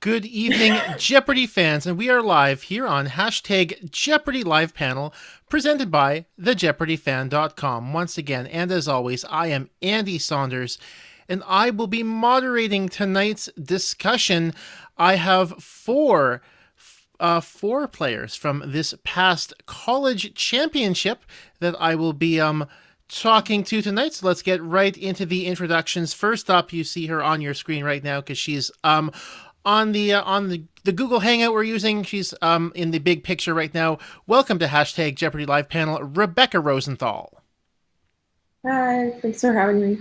Good evening, Jeopardy fans, and we are live here on hashtag Jeopardy Live Panel, presented by thejeopardyfan.com. Once again, and as always, I am Andy Saunders, and I will be moderating tonight's discussion. I have four players from this past college championship that I will be talking to tonight. So let's get right into the introductions. First up, you see her on your screen right now because she's on the Google Hangout we're using. She's in the big picture right now. Welcome to hashtag Jeopardy Live Panel, Rebecca Rosenthal. Hi, thanks for having me.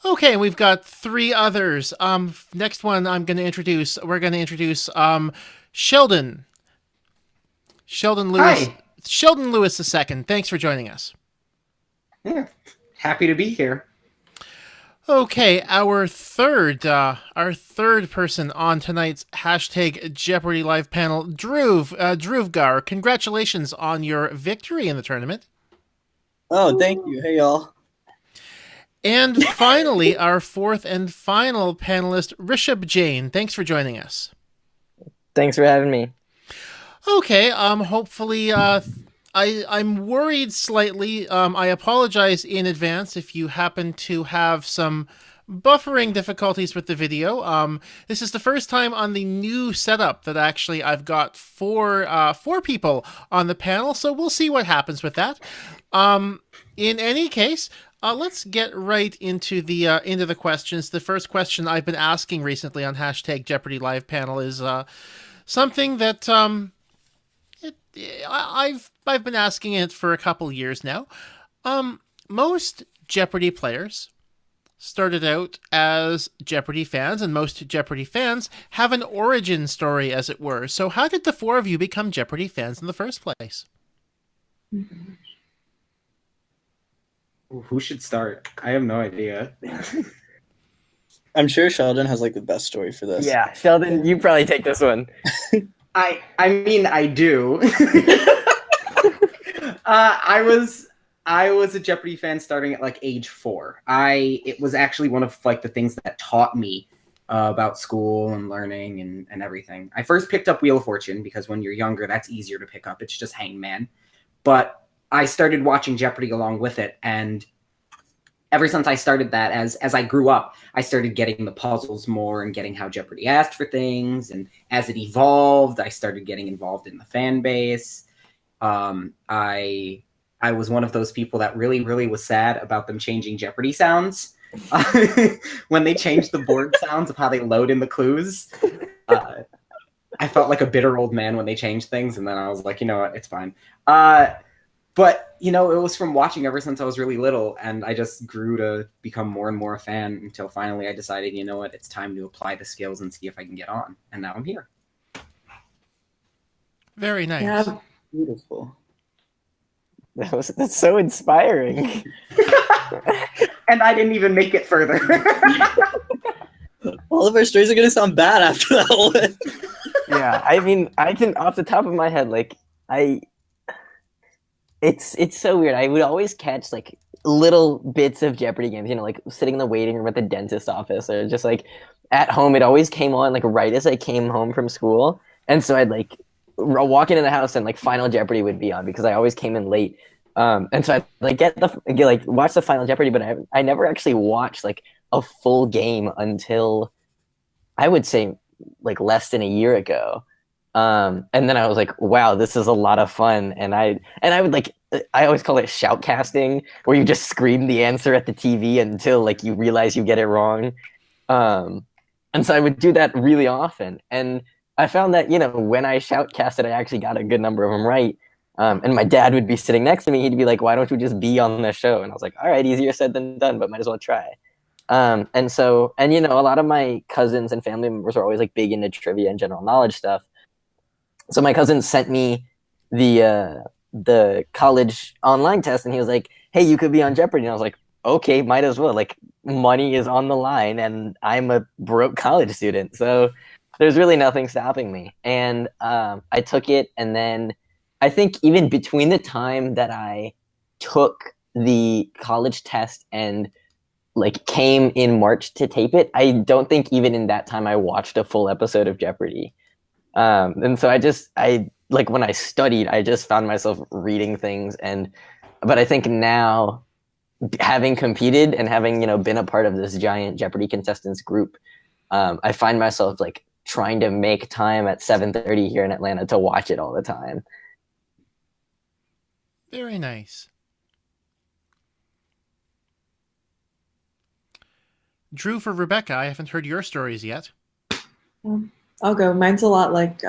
Okay, we've got three others. Next one we're going to introduce Sheldon. Sheldon Lewis. Hi. Sheldon Lewis II. Thanks for joining us. Yeah, happy to be here. Okay, our third person on tonight's hashtag Jeopardy Live Panel, Dhruv Gaur. Congratulations on your victory in the tournament. Oh, thank you. Hey, y'all. And finally, our fourth and final panelist, Rishab Jain. Thanks for joining us. Thanks for having me. Okay, hopefully, I'm worried slightly. I apologize in advance if you happen to have some buffering difficulties with the video. This is the first time on the new setup that actually I've got four people on the panel, so we'll see what happens with that. In any case, let's get right into the questions. The first question I've been asking recently on hashtag Jeopardy Live Panel is something that I've been asking it for a couple years now. Most Jeopardy players started out as Jeopardy fans, and most Jeopardy fans have an origin story, as it were. So how did the four of you become Jeopardy fans in the first place? Who should start? I have no idea. I'm sure Sheldon has like the best story for this. Yeah, Sheldon, you probably take this one. I mean, I do. I was a Jeopardy fan starting at like age 4. It was actually one of like the things that taught me about school and learning and everything. I first picked up Wheel of Fortune because when you're younger, that's easier to pick up. It's just Hangman. But I started watching Jeopardy along with it, and ever since I started that, as I grew up, I started getting the puzzles more and getting how Jeopardy asked for things. And as it evolved, I started getting involved in the fan base. I was one of those people that really, really was sad about them changing Jeopardy sounds. When they changed the board sounds of how they load in the clues. I felt like a bitter old man when they changed things, and then I was like, you know what, it's fine. But, you know, it was from watching ever since I was really little, and I just grew to become more and more a fan until finally I decided, you know what, it's time to apply the skills and see if I can get on. And now I'm here. Very nice. Yeah. Beautiful. That's so inspiring. And I didn't even make it further. All of our stories are going to sound bad after that one. Yeah, I mean, I can, off the top of my head, like, it's so weird. I would always catch, like, little bits of Jeopardy games, you know, like, sitting in the waiting room at the dentist's office, or just, like, at home. It always came on, like, right as I came home from school. And so I'd, like, walk into the house and, like, Final Jeopardy would be on because I always came in late. And so I'd, like, watch the Final Jeopardy, but I never actually watched, like, a full game until, I would say, like, less than a year ago. And then I was like, wow, this is a lot of fun. And I would, like, I always call it shoutcasting, where you just scream the answer at the TV until, like, you realize you get it wrong. And so I would do that really often. And I found that, you know, when I shoutcasted, I actually got a good number of them right. And my dad would be sitting next to me. He'd be like, why don't you just be on the show? And I was like, all right, easier said than done, but might as well try. And so, and, you know, a lot of my cousins and family members are always, like, big into trivia and general knowledge stuff. So my cousin sent me the college online test, and he was like, hey, you could be on Jeopardy. And I was like, okay, might as well. Like, money is on the line, and I'm a broke college student. So there's really nothing stopping me. And I took it, and then I think even between the time that I took the college test and like came in March to tape it, I don't think even in that time I watched a full episode of Jeopardy. And so I like when I studied, I just found myself reading things, but I think now, having competed and having been a part of this giant Jeopardy contestants group, I find myself like trying to make time at 7:30 here in Atlanta to watch it all the time. Very nice. Drew, for Rebecca, I haven't heard your stories yet. I'll go. Mine's a lot like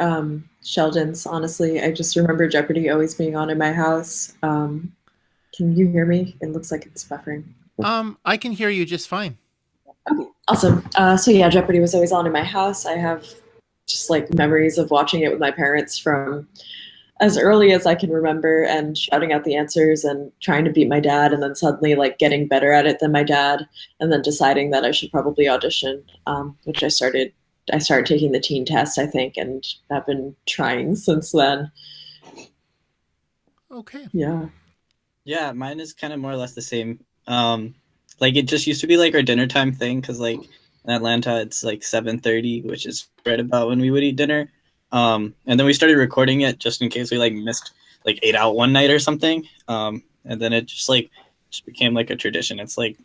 Sheldon's, honestly. I just remember Jeopardy always being on in my house. Can you hear me? It looks like it's buffering. I can hear you just fine. Okay, awesome. So yeah, Jeopardy was always on in my house. I have just like memories of watching it with my parents from as early as I can remember and shouting out the answers and trying to beat my dad, and then suddenly like getting better at it than my dad, and then deciding that I should probably audition, which I started taking the teen test, I think, and I've been trying since then. Okay. Yeah. Yeah, mine is kind of more or less the same. Like it just used to be like our dinner time thing because like in Atlanta it's like 7:30, which is right about when we would eat dinner. And then we started recording it just in case we like missed like 8 out one night or something. And then it just became like a tradition. It's like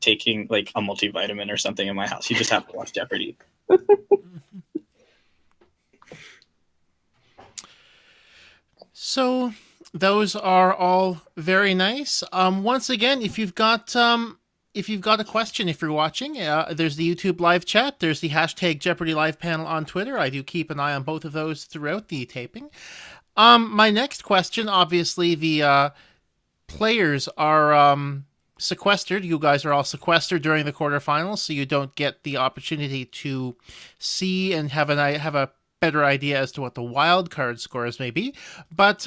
taking like a multivitamin or something in my house. You just have to watch Jeopardy. So those are all very nice. Once again, if you've got a question, if you're watching, there's the YouTube live chat. There's the hashtag Jeopardy live panel on Twitter. I do keep an eye on both of those throughout the taping. My next question, obviously, the players are sequestered. You guys are all sequestered during the quarterfinals, so you don't get the opportunity to see and have a better idea as to what the wild card scores may be. But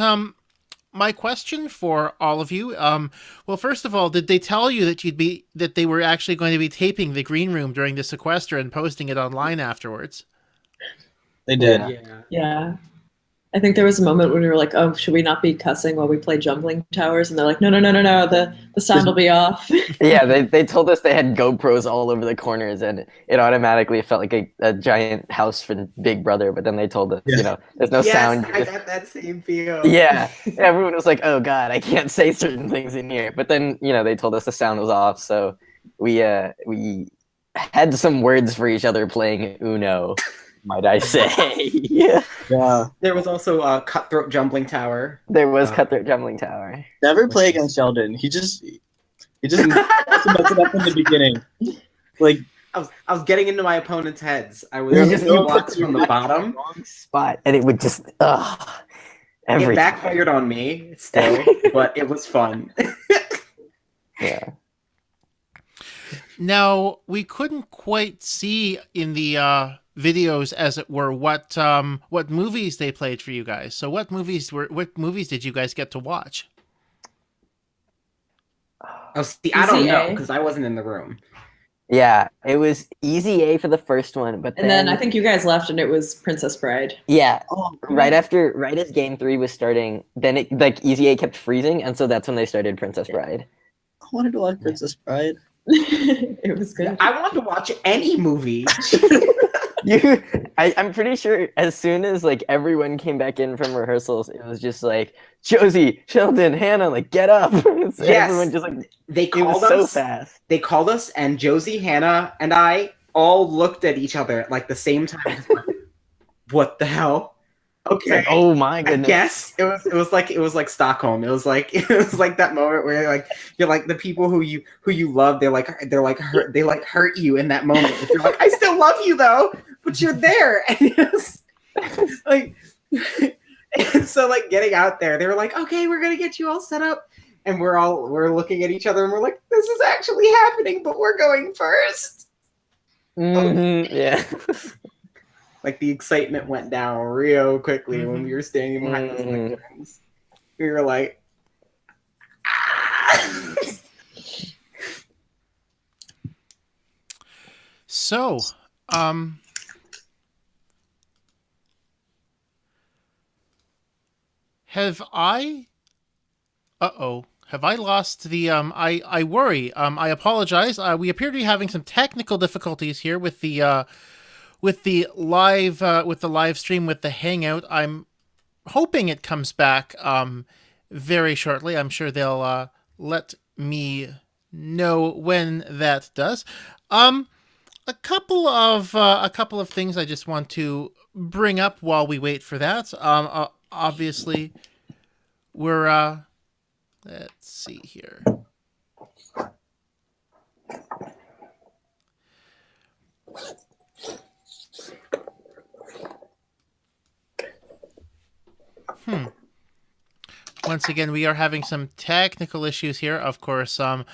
my question for all of you, well, first of all, did they tell you that they were actually going to be taping the green room during the sequester and posting it online afterwards? They did. Yeah. I think there was a moment when we were like, oh, should we not be cussing while we play Jumbling Towers? And they're like, no, the sound will be off. Yeah, they told us they had GoPros all over the corners, and it automatically felt like a giant house from Big Brother. But then they told us, there's no sound. I got that same feel. Yeah, everyone was like, oh God, I can't say certain things in here. But then, they told us the sound was off, so we had some words for each other playing Uno, might I say. Yeah. There was also a Cutthroat Jumbling Tower. There was Cutthroat Jumbling Tower. Never play against Sheldon. He just messed it up in the beginning. Like I was getting into my opponent's heads. I was just blocks from the bottom wrong spot, and it would just it backfired on me still, but it was fun. Yeah. Now, we couldn't quite see in the videos, as it were, what movies they played for you guys. So what movies did you guys get to watch? Oh, see, I don't know because I wasn't in the room. Yeah, it was Easy A for the first one, but then I think you guys left and it was Princess Bride. Yeah, right as Game 3 was starting, then it like Easy A kept freezing, and so that's when they started Princess Bride. I wanted to watch Princess Bride. It was good. I wanted to watch any movie. I'm pretty sure as soon as like everyone came back in from rehearsals, it was just like Josie, Sheldon, Hannah, like get up. Yes. Everyone just like they called us so fast. They called us, and Josie, Hannah, and I all looked at each other at like the same time. What the hell? Okay. Like, oh my goodness. I guess it was like Stockholm. It was like that moment where you're like the people who you love, they hurt you in that moment. But you're like, I still love you though, but you're there. And it's like and so like getting out there, they were like, okay, we're gonna get you all set up. And we're looking at each other and we're like, this is actually happening, but we're going first. Mm-hmm. Yeah. Like the excitement went down real quickly when we were standing behind those lecterns. We were like, ah! So, have I? Have I lost the I worry. I apologize. We appear to be having some technical difficulties here with the live stream with the Hangout. I'm hoping it comes back very shortly. I'm sure they'll let me know when that does. A couple of things I just want to bring up while we wait for that. Obviously, we're let's see here. Once again, we are having some technical issues here. Of course, I'm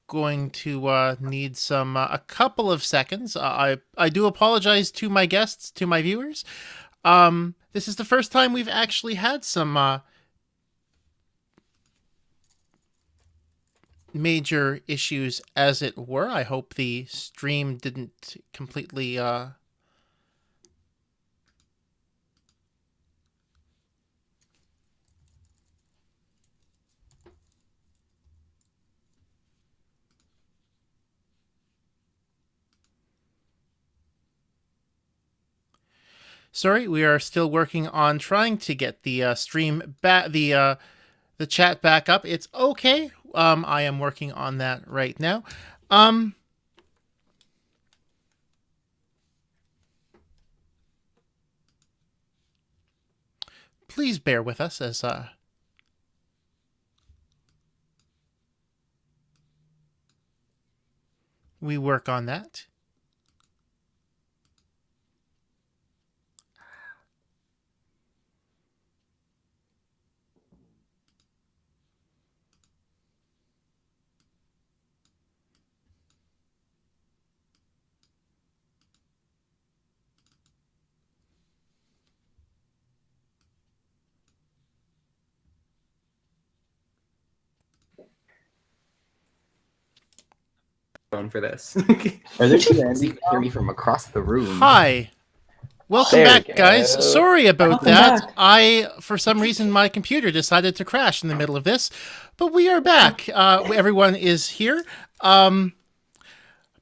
going to need some a couple of seconds. I do apologize to my guests, to my viewers. This is the first time we've actually had some major issues, as it were. I hope the stream didn't completely Sorry, we are still working on trying to get the stream back, the chat back up. It's okay. I am working on that right now. Please bear with us as we work on that. Phone for this. Are there two You can hear me from across the room. Hi. Welcome There we back, go. guys. Sorry about Welcome that. back. For some reason, my computer decided to crash in the middle of this, but we are back. Everyone is here.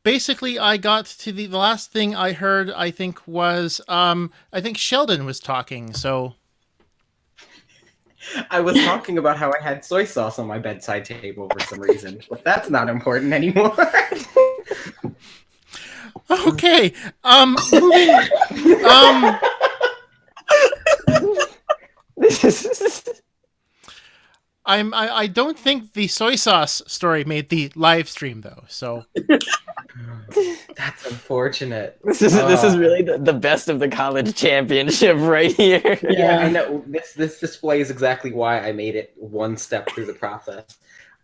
Basically, I got to the last thing I heard, I think, was, I think Sheldon was talking, so... I was talking about how I had soy sauce on my bedside table for some reason, but that's not important anymore. Okay, moving... I don't think the soy sauce story made the live stream, though, so... That's unfortunate. This is really the best of the college championship right here. Yeah, I know. This displays exactly why I made it one step through the process.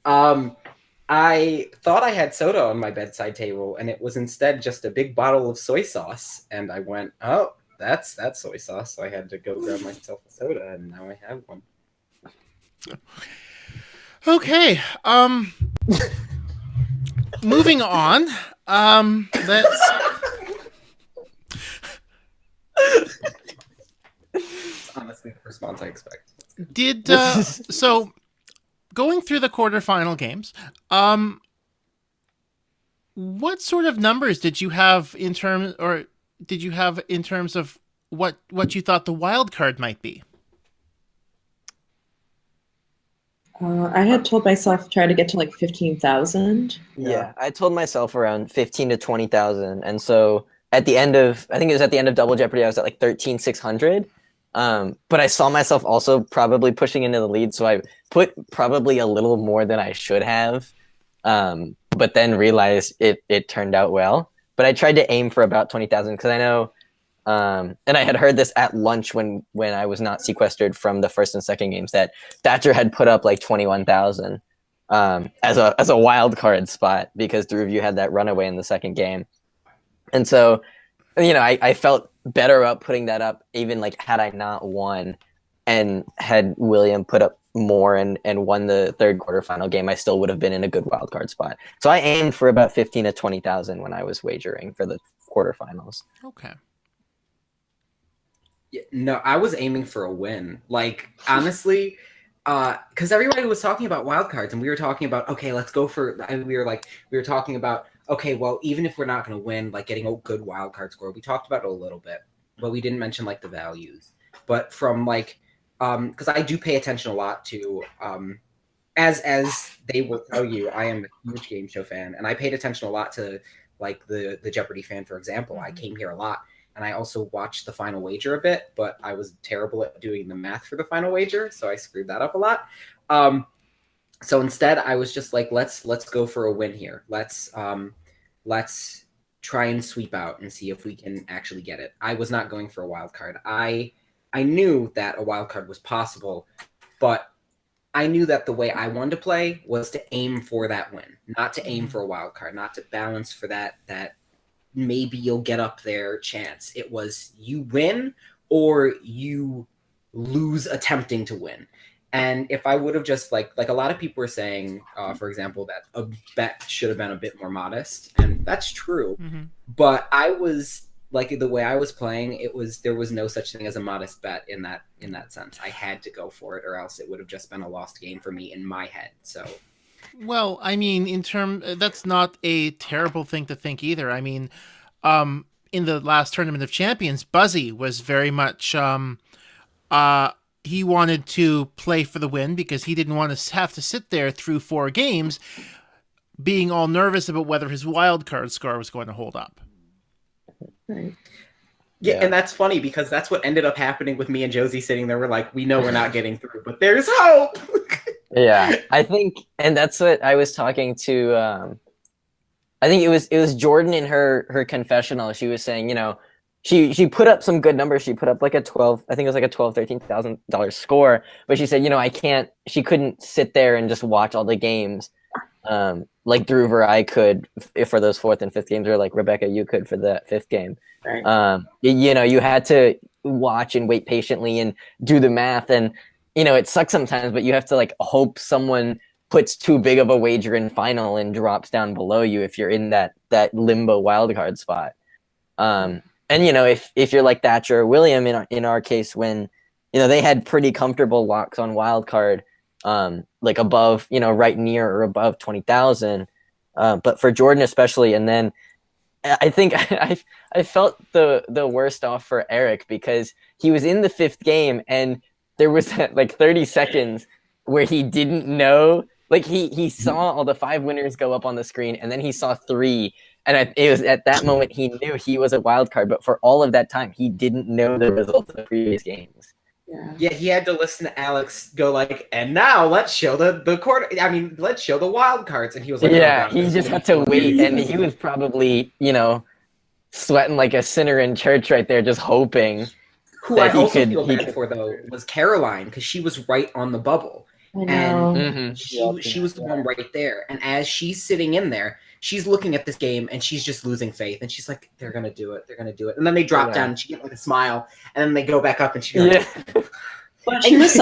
I thought I had soda on my bedside table, and it was instead just a big bottle of soy sauce. And I went, "Oh, that's soy sauce." So I had to go grab myself a soda, and now I have one. Okay, moving on. Let's... Honestly, the response I expect. So going through the quarterfinal games, what sort of numbers did you have in terms of what you thought the wild card might be? I had told myself try to get to like 15,000. Yeah, I told myself around 15 to 20,000, and so at the end of, I think it was at the end of Double Jeopardy, I was at like 13,600. But I saw myself also probably pushing into the lead, so I put probably a little more than I should have, but then realized it turned out well. But I tried to aim for about 20,000 because I know, and I had heard this at lunch when I was not sequestered from the first and second games, that Thatcher had put up like 21,000 as a wild card spot because Dhruv, you had that runaway in the second game, and so I felt better about putting that up, even like had I not won and had William put up more and won the third quarterfinal game, I still would have been in a good wild card spot. So I aimed for about 15 to 20,000 when I was wagering for the quarterfinals. Okay. No, I was aiming for a win. Like, honestly, because everybody was talking about wild cards, and we were talking about, okay, let's go for. And we were talking about, okay, well, even if we're not going to win, like getting a good wild card score. We talked about it a little bit, but we didn't mention like the values. But from like, because I do pay attention a lot to, as they will tell you, I am a huge game show fan, and I paid attention a lot to like the Jeopardy fan, for example. I came here a lot. And I also watched the final wager a bit, but I was terrible at doing the math for the final wager, so I screwed that up a lot. So instead, I was just like, let's go for a win here. Let's try and sweep out and see if we can actually get it. I was not going for a wild card. I knew that a wild card was possible, but I knew that the way I wanted to play was to aim for that win, not to aim for a wild card, not to balance for that maybe you'll get up there chance. It was you win or you lose attempting to win. And if I would have just like a lot of people were saying, for example, that a bet should have been a bit more modest, and that's true. Mm-hmm. But I was like, the way I was playing, there was no such thing as a modest bet in that sense. I had to go for it, or else it would have just been a lost game for me in my head. So. Well, I mean, that's not a terrible thing to think either. I mean, in the last Tournament of Champions, Buzzy was very much, he wanted to play for the win because he didn't want to have to sit there through 4 games being all nervous about whether his wild card score was going to hold up. Right. Yeah, and that's funny because that's what ended up happening with me and Josie sitting there. We're like, we know we're not getting through, but there's hope. Yeah, I think, and that's what I was talking to. I think it was Jordan in her confessional. She was saying, she put up some good numbers. She put up like I think it was like a $13,000 score. But she said, she couldn't sit there and just watch all the games, like Dhruv or I could for those 4th and 5th games, or like Rebecca, you could for the 5th game. Right. You had to watch and wait patiently and do the math, and it sucks sometimes, but you have to like hope someone puts too big of a wager in final and drops down below you if you're in that limbo wildcard spot. And if you're like Thatcher or William in our case, when they had pretty comfortable locks on wildcard, like above, right near or above 20,000. But for Jordan especially, and then I think I felt the worst off for Eric because he was in the 5th game and there was like 30 seconds where he didn't know, like he saw all the 5 winners go up on the screen, and then he saw 3, and it was at that moment he knew he was a wild card. But for all of that time, he didn't know the results of the previous games. Yeah, he had to listen to Alex go like, and now let's show let's show the wild cards, and he was like, yeah, he just had to wait, and he was probably sweating like a sinner in church right there, just hoping. Who I also feel bad for, though, was Caroline, because she was right on the bubble. And she was the one right there. And as she's sitting in there, she's looking at this game, and she's just losing faith. And she's like, they're going to do it. They're going to do it. And then they drop down, and she gets like a smile. And then they go back up, and she goes, But she was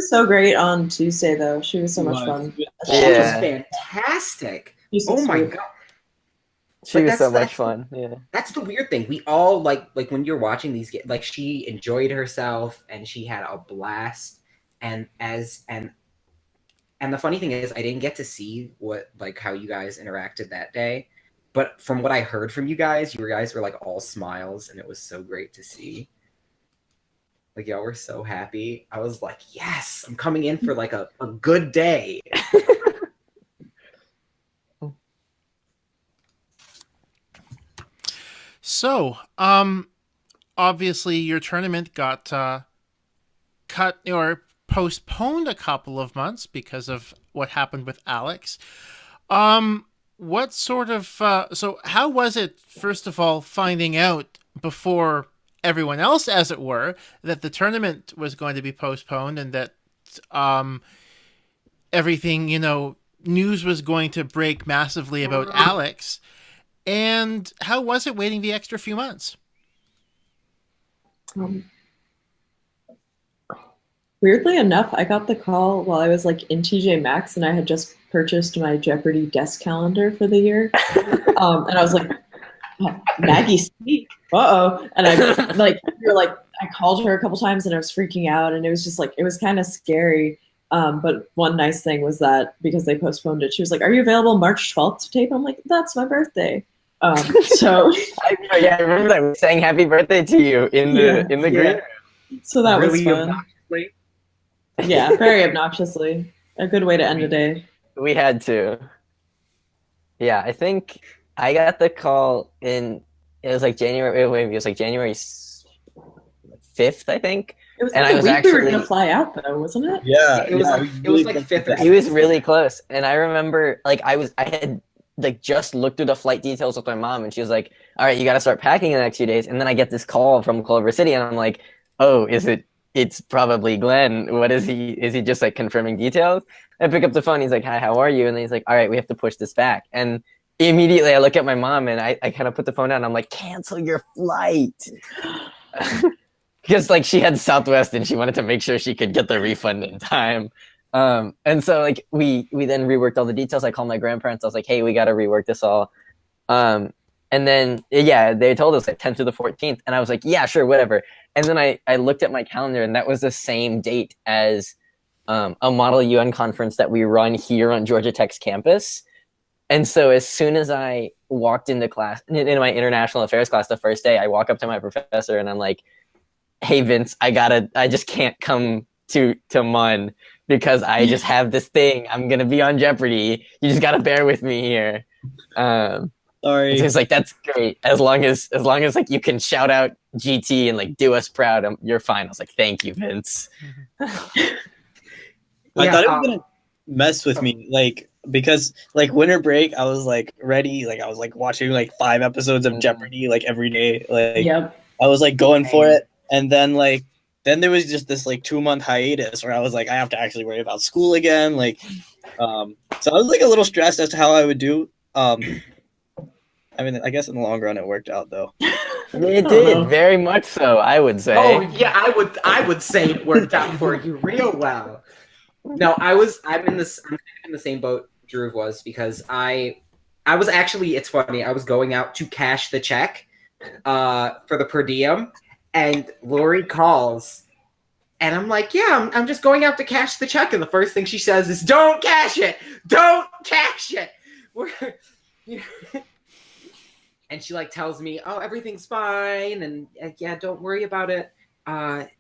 so great on Tuesday, though. She was so much fun. She was fantastic. Oh, my God. She was so much fun. Yeah, that's the weird thing. We all like when you're watching these games, like she enjoyed herself and she had a blast. And the funny thing is, I didn't get to see how you guys interacted that day, but from what I heard from you guys were like all smiles, and it was so great to see. Like y'all were so happy. I was like, yes, I'm coming in for like a good day. So, obviously your tournament got cut or postponed a couple of months because of what happened with Alex. What sort of so how was it, first of all, finding out before everyone else, as it were, that the tournament was going to be postponed and that everything, news was going to break massively about Alex? And how was it waiting the extra few months? Weirdly enough, I got the call while I was like in TJ Maxx, and I had just purchased my Jeopardy desk calendar for the year. And I was like, oh, Maggie Speak, uh-oh. And I I called her a couple times and I was freaking out, and it was just like, it was kind of scary. But one nice thing was that because they postponed it, she was like, "Are you available March 12th to tape?" I'm like, "That's my birthday." So I remember that we sang "Happy Birthday" to you in the group. So that really was fun. Obnoxiously. Yeah, very obnoxiously. A good way to end a day. We had to. Yeah, I think I got the call in. It was like January. Wait, it was like January 5th, I think. It was And like I was we were actually going to fly out, though, wasn't it? Yeah, It was like 5th or He was really close, and I remember like I had like just looked through the flight details with my mom, and she was like, "All right, you got to start packing in the next few days." And then I get this call from Culver City, and I'm like, "Oh, it's probably Glenn. What is he? Is he just like confirming details?" I pick up the phone. He's like, "Hi, how are you?" And then he's like, "All right, we have to push this back." And immediately I look at my mom, and I kind of put the phone down. And I'm like, "Cancel your flight." Because like she had Southwest and she wanted to make sure she could get the refund in time. And so like we then reworked all the details. I called my grandparents. I was like, "Hey, we got to rework this all." And then they told us like 10th to the 14th, and I was like, "Yeah, sure, whatever." And then I looked at my calendar, and that was the same date as a Model UN conference that we run here on Georgia Tech's campus. And so as soon as I walked into class, in my international affairs class the first day, I walk up to my professor and I'm like, "Hey Vince, I just can't come to MUN because I just have this thing. I'm gonna be on Jeopardy. You just gotta bear with me here." Sorry. So he's like, "That's great. As long as like you can shout out GT and like do us proud, you're fine." I was like, "Thank you, Vince." I thought it was gonna mess with me, like, because like winter break, I was like ready, like I was like watching like 5 episodes of Jeopardy like every day, like Yep. I was like going for it, and then there was just this like 2-month hiatus where I was like, I have to actually worry about school again, like, so I was like a little stressed as to how I would do. I mean, I guess in the long run it worked out though. It did very much so, I would say. Oh yeah, I would say it worked out for you real well. No, I'm in the same boat Dhruv was, because I was actually, it's funny, I was going out to cash the check for the per diem, and Lori calls, and I'm like, "Yeah, I'm just going out to cash the check," and the first thing she says is, "Don't cash it! Don't cash it!" And she like tells me, "Oh, everything's fine, and yeah, don't worry about it.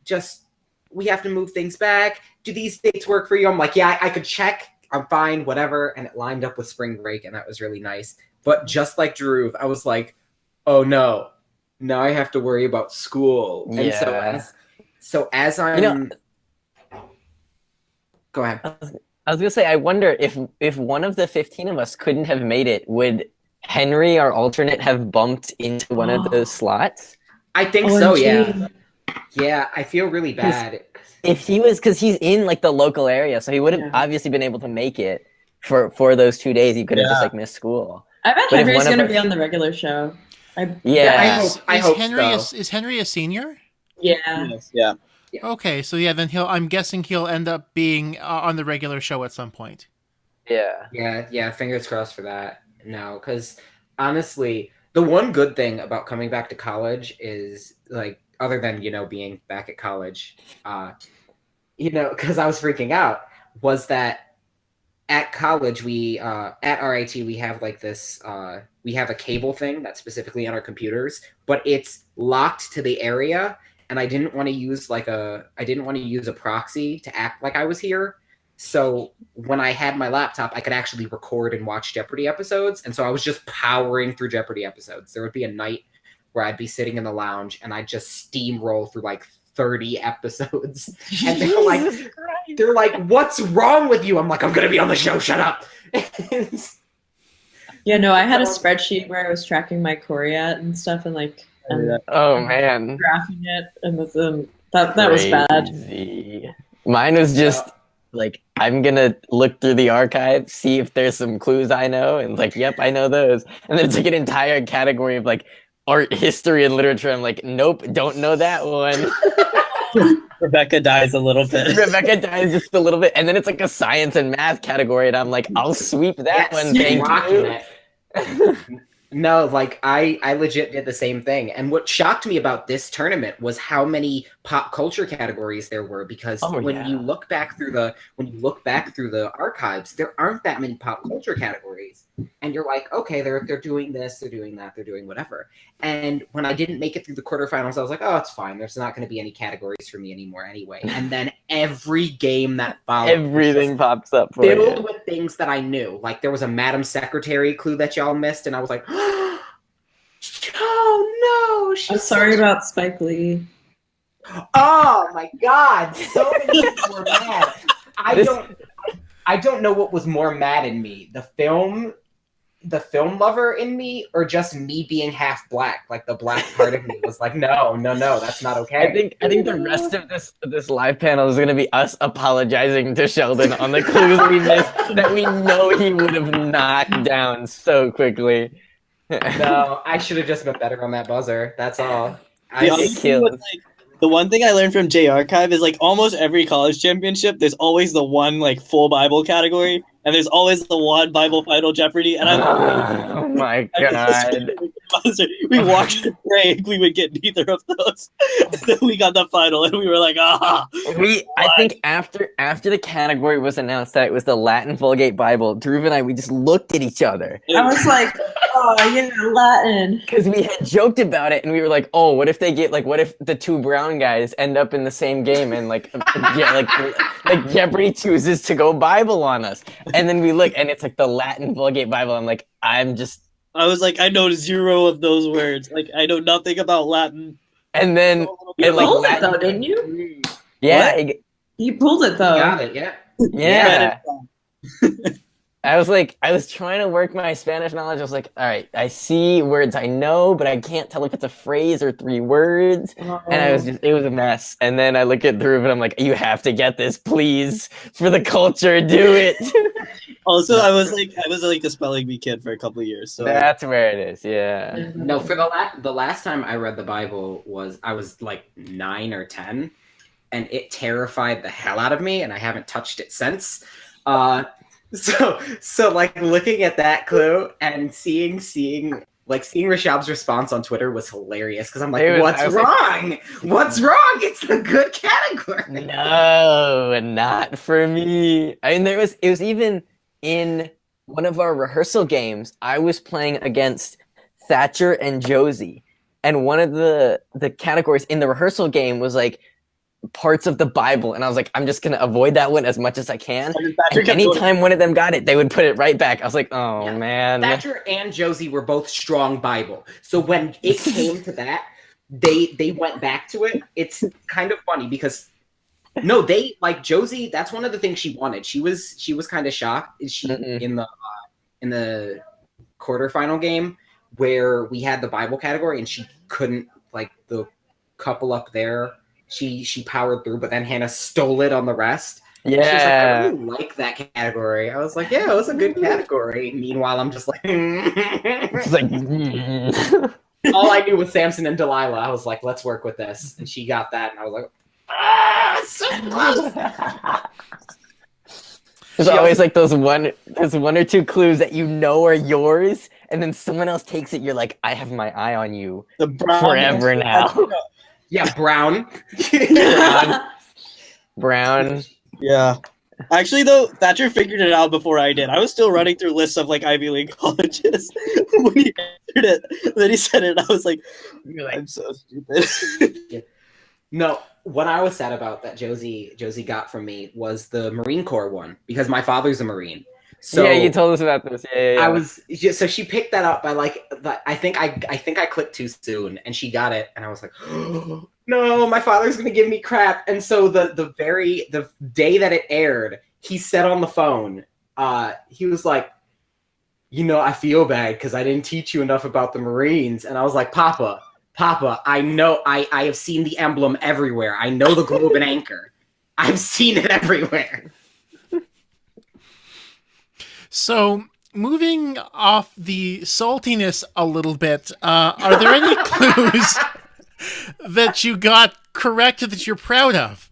Just we have to move things back. Do these dates work for you?" I'm like, "Yeah, I could check. I'm fine, whatever." And it lined up with spring break, and that was really nice. But just like Dhruv, I was like, "Oh no, now I have to worry about school." And so as I'm, go ahead. I was gonna say, I wonder if one of the 15 of us couldn't have made it, would Henry, our alternate, have bumped into one of those slots? I think so, yeah. Yeah, I feel really bad. If he was, because he's in like the local area, so he would have obviously been able to make it for those 2 days. He could have just like missed school. I bet Henry's going to be on the regular show. I hope so. Is Henry a senior? Yeah. Yes, yeah. Okay, so yeah, then I'm guessing he'll end up being on the regular show at some point. Yeah. Fingers crossed for that. No, because honestly, the one good thing about coming back to college is, like, other than, being back at college, because I was freaking out, was that at college, we, at RIT, we have like this, we have a cable thing that's specifically on our computers, but it's locked to the area. And I didn't want to use a proxy to act like I was here. So when I had my laptop, I could actually record and watch Jeopardy episodes. And so I was just powering through Jeopardy episodes. There would be a night where I'd be sitting in the lounge and I'd just steamroll through like 30 episodes. And they're like, "What's wrong with you?" I'm like, "I'm going to be on the show. Shut up." Yeah, no, I had a spreadsheet where I was tracking my Coriat and stuff, and like, oh man, graphing it, and that was bad. Mine was just like, I'm gonna look through the archive, see if there's some clues I know, and like, yep, I know those. And then it's like an entire category of like art, history, and literature. I'm like, nope, don't know that one. Rebecca dies a little bit. Rebecca dies just a little bit, and then it's like a science and math category, and I'm like, I'll sweep that one. Thank you. No, like I legit did the same thing. And what shocked me about this tournament was how many pop culture categories there were, because Oh, when yeah. you look back through the archives, there aren't that many pop culture categories. And you're like, okay, they're doing this, they're doing that, they're doing whatever. And when I didn't make it through the quarterfinals, I was like, oh, it's fine. There's not going to be any categories for me anymore anyway. And then every game that followed, Everything pops up for filled you. with things that I knew. Like there was a Madam Secretary clue that y'all missed, and I was like, oh no, I'm sorry about Spike Lee. Oh my god, so many people were mad. I don't know what was more mad in me, the film lover in me, or just me being half black. Like the black part of me was like, no, that's not okay. I think the rest of this live panel is gonna be us apologizing to Sheldon on the clues we missed that we know he would have knocked down so quickly. No, I should have just been better on that buzzer. That's all. The other thing was, like, the one thing I learned from J Archive is like almost every college championship, there's always the one like full Bible category, and there's always the one Bible Final Jeopardy. And Oh my god! We watched the break, we would get neither of those. And then we got the final, and we were like, ah. I think after the category was announced that it was the Latin Vulgate Bible, Dhruv and I, we just looked at each other. I was like, oh yeah, Latin. Because we had joked about it, and we were like, "Oh, what if they get what if the two brown guys end up in the same game and like Jeopardy chooses to go Bible on us?" And then we look, and it's like the Latin Vulgate Bible. I'm like, I was like, I know zero of those words. Like, I know nothing about Latin. And then You pulled it though, didn't you? Yeah, You pulled it though. Got it, yeah. Yeah. I was trying to work my Spanish knowledge. I was like, all right, I see words I know, but I can't tell if it's a phrase or 3 words. And it was a mess. And then I look at Dhruv and I'm like, you have to get this, please, for the culture, do it. Also, I was like a spelling bee kid for a couple of years. So that's where it is, yeah. No, for the last time I read the Bible I was like 9 or 10, and it terrified the hell out of me, and I haven't touched it since. So like looking at that clue and seeing Rishab's response on Twitter was hilarious, because I'm like, what's wrong? What's wrong? It's a good category. No, not for me. I mean, it was even in one of our rehearsal games, I was playing against Thatcher and Josie, and one of the categories in the rehearsal game was like parts of the Bible, and I was like, I'm just gonna avoid that one as much as I can. And anytime one of them got it, they would put it right back. I was like, oh yeah. Man. Thatcher and Josie were both strong Bible, so when it came to that, they went back to it. It's kind of funny because they like Josie. That's one of the things she wanted. She was kind of shocked. In the quarterfinal game where we had the Bible category and she couldn't, like, the couple up there. She powered through, but then Hannah stole it on the rest. Yeah. She was like, I really like that category. I was like, yeah, it was a good category. Meanwhile, I'm just like, it's like all I knew was Samson and Delilah. I was like, let's work with this. And she got that, and I was like, so close. There's always like those one or two clues that you know are yours, and then someone else takes it. You're like, I have my eye on you forever now. Yeah, Brown. Brown. Yeah. Actually, though, Thatcher figured it out before I did. I was still running through lists of like Ivy League colleges when he answered it. Then he said it, and I was like, I'm so stupid. Yeah. No, what I was sad about that Josie got from me was the Marine Corps one, because my father's a Marine. So yeah, you told us about this. Yeah. So she picked that up by I think I clicked too soon, and she got it, and I was like, oh, no, my father's gonna give me crap. And so the day that it aired, he said on the phone, he was like, I feel bad because I didn't teach you enough about the Marines. And I was like, Papa, I know I have seen the emblem everywhere. I know the globe and anchor. I've seen it everywhere. So, moving off the saltiness a little bit, are there any clues that you got correct that you're proud of?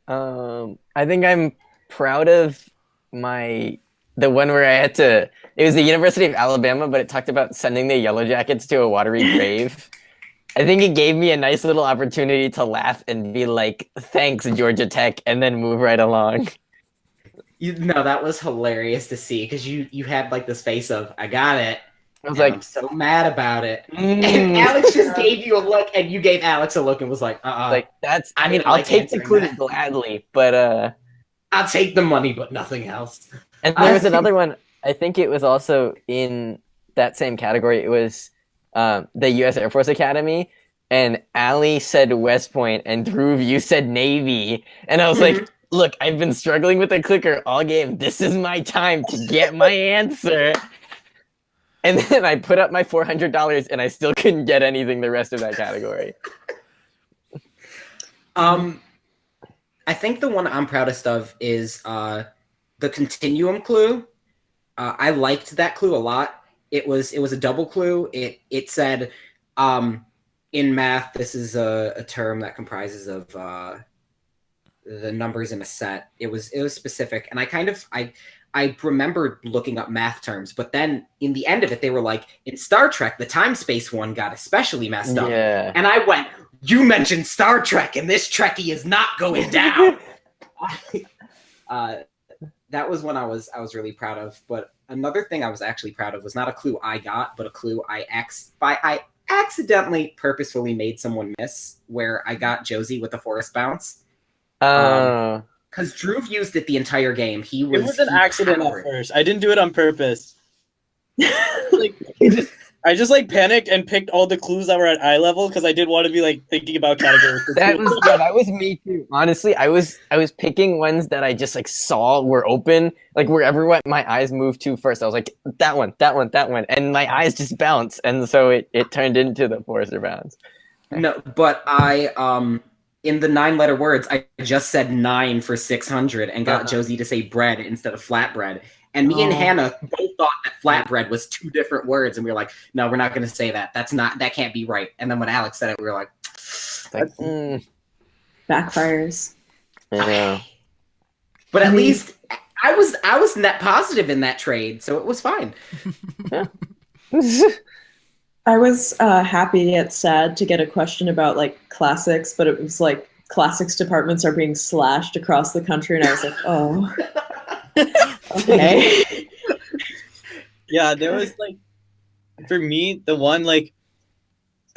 I think I'm proud of my the one where I had to. It was the University of Alabama, but it talked about sending the Yellow Jackets to a watery grave. I think it gave me a nice little opportunity to laugh and be like, "Thanks, Georgia Tech," and then move right along. No, that was hilarious to see because you had like this face of I got it. I was and like, I'm so mad about it. And Alex just gave you a look, and you gave Alex a look and was like, like that's. I mean, didn't I'll like take the answering clue that. gladly, but I'll take the money, but nothing else. And there was another one. I think it was also in that same category. It was the U.S. Air Force Academy, and Allie said West Point, and Dhruv, you said Navy, and I was like, "Look, I've been struggling with the clicker all game. This is my time to get my answer." And then I put up my $400, and I still couldn't get anything the rest of that category. I think the one I'm proudest of is the continuum clue. I liked that clue a lot. It was a double clue. It said in math, this is a term that comprises of the numbers in a set. It was specific, and I remembered looking up math terms, but then in the end of it, they were like, in Star Trek, the time space one got especially messed up. Yeah. And I went, you mentioned Star Trek, and this Trekkie is not going down. That was one I was really proud of. But another thing I was actually proud of was not a clue I got, but a clue I accidentally purposefully made someone miss, where I got Josie with the forest bounce. Because Dhruv used it the entire game. It was an accident at first. I didn't do it on purpose. I just panicked and picked all the clues that were at eye level because I didn't want to be thinking about categories. That was me too. Honestly, I was picking ones that I just saw were open, wherever my eyes moved to first. I was like, that one, and my eyes just bounced, and so it turned into the Forrester bounce. No, but I in the 9-letter words, I just said 9 for 600 and got Josie to say bread instead of flatbread. And me and Hannah both thought that flatbread was 2 different words, and we were like, "No, we're not going to say that. That can't be right." And then when Alex said it, we were like, Backfires. Yeah. But at least I was net positive in that trade, so it was fine. I was happy yet sad to get a question about classics, but it was classics departments are being slashed across the country, and I was like, oh. Okay. Yeah, there was for me, the one I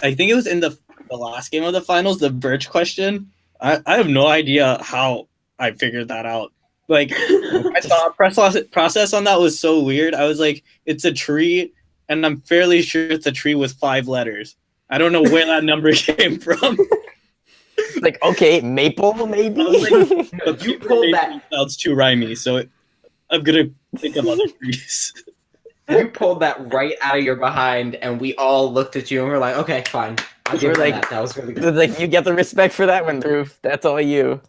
think it was in the last game of the finals, the Birch question. I have no idea how I figured that out. I thought process on that was so weird. I was like, it's a tree, and I'm fairly sure it's a tree with 5 letters. I don't know where that number came from. Okay, maple maybe. But you pulled that. Sounds too rhymey, so I'm gonna think of other trees. You pulled that right out of your behind, and we all looked at you and were like, "Okay, fine." I'll give you that. That was really good. You get the respect for that one, Dhruv. That's all you.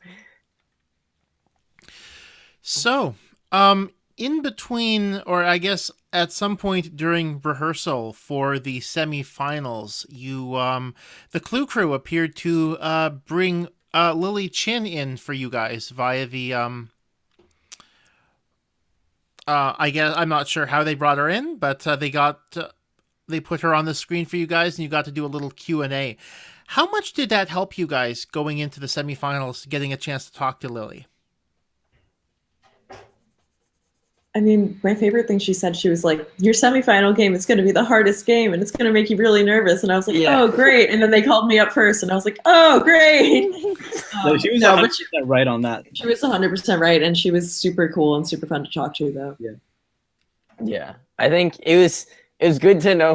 So, in between, or I guess at some point during rehearsal for the semifinals, the Clue Crew appeared to bring Lily Chin in for you guys via the I guess I'm not sure how they brought her in, but they put her on the screen for you guys, and you got to do a little Q&A. How much did that help you guys going into the semifinals, getting a chance to talk to Lily? I mean, my favorite thing she said, she was like, your semifinal game is going to be the hardest game, and it's going to make you really nervous. And I was like, oh, great. And then they called me up first, and I was like, oh, great. No, she was 100% right on that. She was 100% right, and she was super cool and super fun to talk to, though. Yeah. I think it was good to know,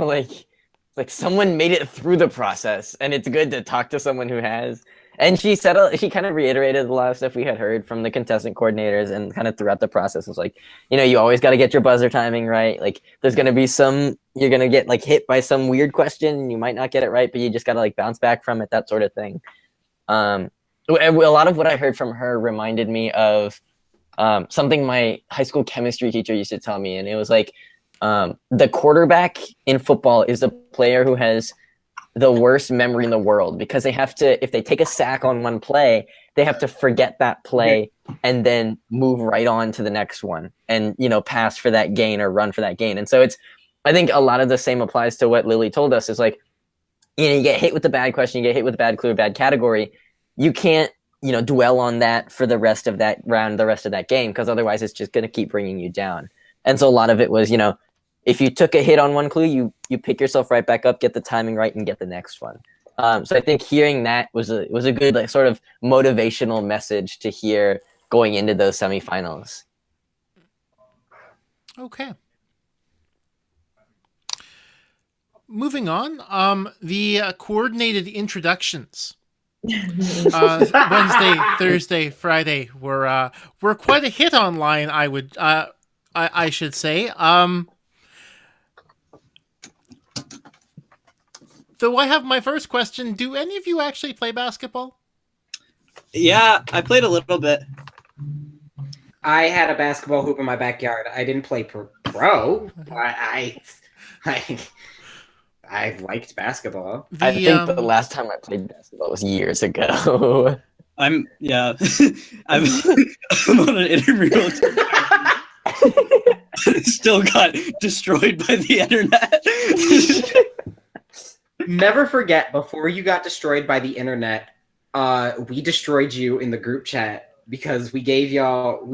like someone made it through the process, and it's good to talk to someone who has. And she kind of reiterated a lot of stuff we had heard from the contestant coordinators, and kind of throughout the process was like, you always got to get your buzzer timing right. There's going to be you're going to get hit by some weird question, and you might not get it right, but you just got to bounce back from it, that sort of thing. A lot of what I heard from her reminded me of something my high school chemistry teacher used to tell me. And it was the quarterback in football is a player who has the worst memory in the world because they have to, if they take a sack on one play, they have to forget that play and then move right on to the next one and, pass for that gain or run for that gain. And so I think a lot of the same applies to what Lily told us is like, you get hit with the bad question, you get hit with the bad clue, bad category. You can't, dwell on that for the rest of that round, the rest of that game, because otherwise it's just going to keep bringing you down. And so a lot of it was, if you took a hit on one clue, you pick yourself right back up, get the timing right, and get the next one. So I think hearing that was a good like sort of motivational message to hear going into those semifinals. Okay. Moving on, the coordinated introductions. Wednesday, Thursday, Friday were quite a hit online. I should say. Though I have my first question: do any of you actually play basketball? Yeah, I played a little bit. I had a basketball hoop in my backyard. I didn't play pro. I liked basketball. I think the last time I played basketball was years ago. I'm I'm on an intramural team. Still got destroyed by the internet. Never forget, before you got destroyed by the internet, we destroyed you in the group chat because we gave y'all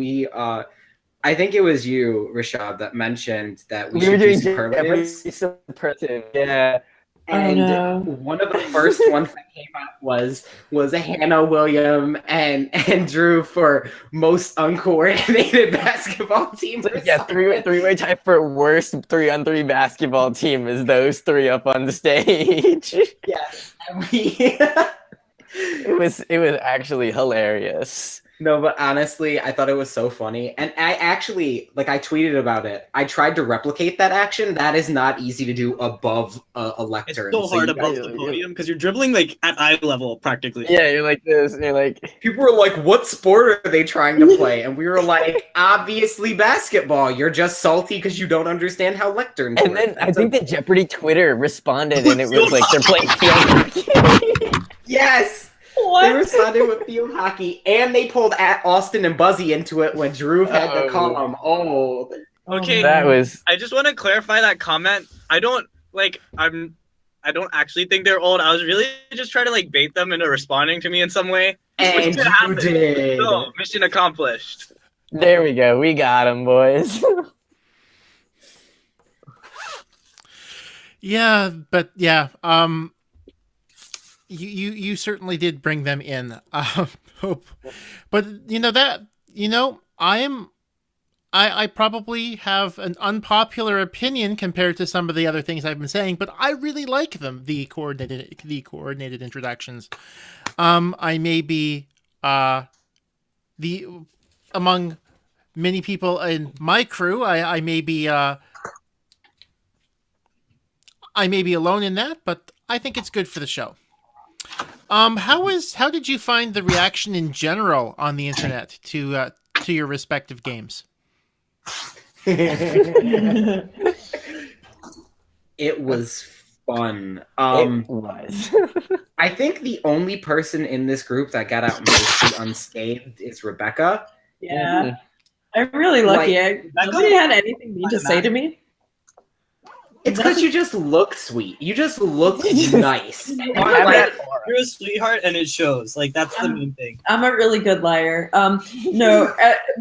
I think it was you, Rishab, that mentioned that we should do superlatives. Yeah. And one of the first ones that came up was a Hannah, William, and Drew for most uncoordinated basketball team. Yeah, three-way tie for worst 3-on-3 basketball team is those three up on the stage. Yes. It was actually hilarious. No, but honestly, I thought it was so funny. And I actually, I tweeted about it. I tried to replicate that action. That is not easy to do above a lectern. It's so hard above the podium because you're dribbling, at eye level, practically. Yeah, you're like this. You're like... People were like, what sport are they trying to play? And we were like, obviously basketball. You're just salty because you don't understand how lecterns work. And then I think the Jeopardy Twitter responded, and it was like, they're playing field hockey. Yes! What? They responded with field hockey, and they pulled at Austin and Buzzy into it when Drew had to call them old. Okay, that was. I just want to clarify that comment. I don't actually think they're old. I was really just trying to bait them into responding to me in some way. And you did. So, mission accomplished. There we go. We got them, boys. Yeah, but yeah. You certainly did bring them in, but I probably have an unpopular opinion compared to some of the other things I've been saying, but I really like them. The coordinated introductions. I may be among many people in my crew. I may be alone in that, but I think it's good for the show. How did you find the reaction in general on the internet to your respective games? It was fun. It was. I think the only person in this group that got out mostly unscathed is Rebecca. Yeah, I'm really lucky. Nobody had anything mean to say to me. It's because you just look sweet. You just look nice. You're a sweetheart, and it shows. That's the main thing. I'm a really good liar. No,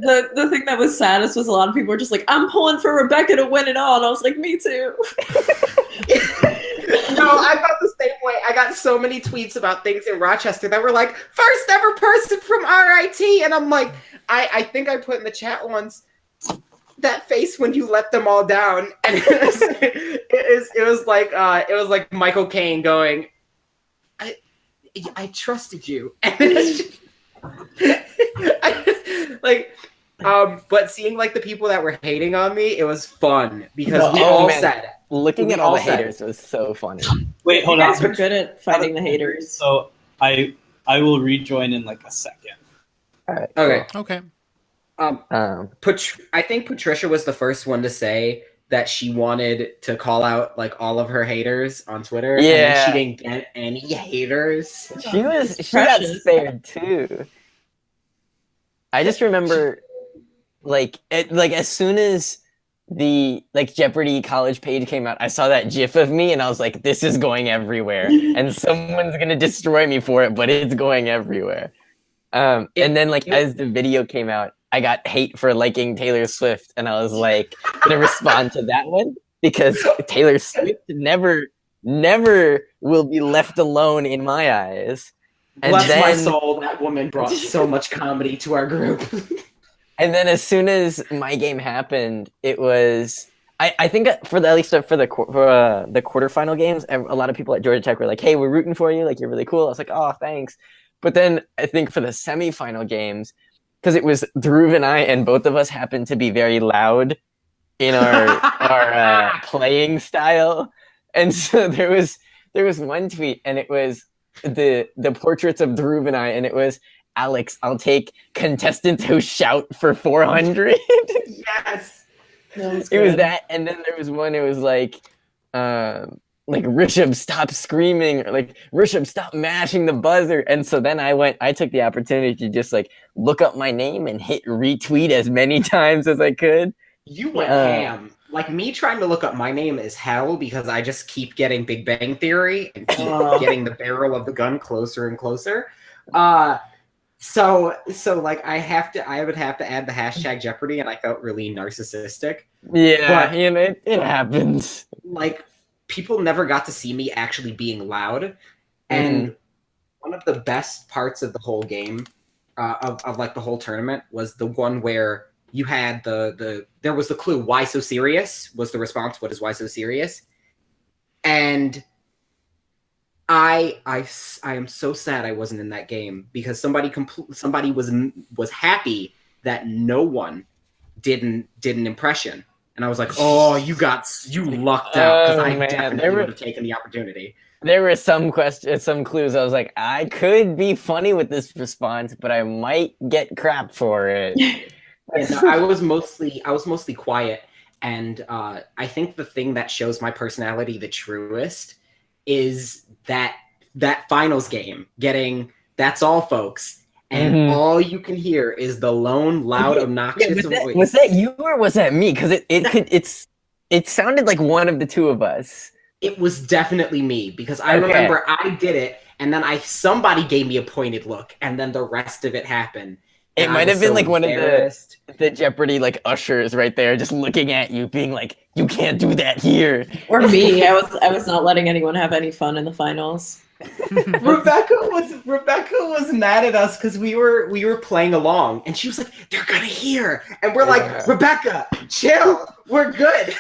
the thing that was saddest was a lot of people were just like, "I'm pulling for Rebecca to win it all," and I was like, "Me too." No, I felt the same way. I got so many tweets about things in Rochester that were like, "First ever person from RIT," and I'm like, I think I put in the chat once. That face when you let them all down, and it was like Michael Caine going, I trusted you, and but seeing the people that were hating on me, it was fun because we all said it. Looking at all the haters was so funny. Wait, hold on. You guys are good at fighting the haters. So I will rejoin in a second. All right. Okay. Okay. I think Patricia was the first one to say that she wanted to call out like all of her haters on Twitter. Yeah. And then she didn't get any haters. She got precious. spared too. I just remember, like as soon as the Jeopardy college page came out, I saw that GIF of me, and I was like, "This is going everywhere, and someone's gonna destroy me for it, but it's going everywhere." And then as the video came out, I got hate for liking Taylor Swift, and I was like, gonna respond to that one because Taylor Swift never will be left alone in my eyes. And Bless then, my soul, that woman brought so much comedy to our group. And then as soon as my game happened, it was I think for the quarterfinal games, a lot of people at Georgia Tech were like, "Hey, we're rooting for you. Like, you're really cool." I was like, "Oh, thanks." But then I think for the semifinal games, because it was Dhruv and I, and both of us happened to be very loud in our playing style, and so there was one tweet, and it was the portraits of Dhruv and I, and it was, "Alex, I'll take contestant who shout for 400." Yes, it was that, and then there was one. It was like Rishab, stop screaming, or like, Rishab, stop mashing the buzzer. And so then I took the opportunity to just like look up my name and hit retweet as many times as I could. You went ham. Like, me trying to look up my name is hell because I just keep getting Big Bang Theory and keep getting the barrel of the gun closer and closer. So like I would have to add the hashtag Jeopardy, and I felt really narcissistic. Yeah, but, it happens. Like, people never got to see me actually being loud, and one of the best parts of the whole game, of like the whole tournament, was the one where you had there was the clue, "Why so serious?" was the response. What is why so serious? And I am so sad I wasn't in that game because somebody was happy that no one did an impression, and I was like, "Oh, you lucked out," because I definitely would have taken the opportunity. There were some clues. I was like, I could be funny with this response, but I might get crap for it. And I was mostly quiet, and I think the thing that shows my personality the truest is that finals game, getting "That's all, folks," and all you can hear is the lone, loud, obnoxious voice. Was that you or was that me? Because it sounded like one of the two of us. It was definitely me, because I remember I did it, and then somebody gave me a pointed look, and then the rest of it happened. It might have been like one of the Jeopardy like ushers right there, just looking at you, being like, "You can't do that here." Or me. I was not letting anyone have any fun in the finals. Rebecca was mad at us because we were playing along, and she was like, "They're gonna hear," and we're like, "Rebecca, chill, we're good."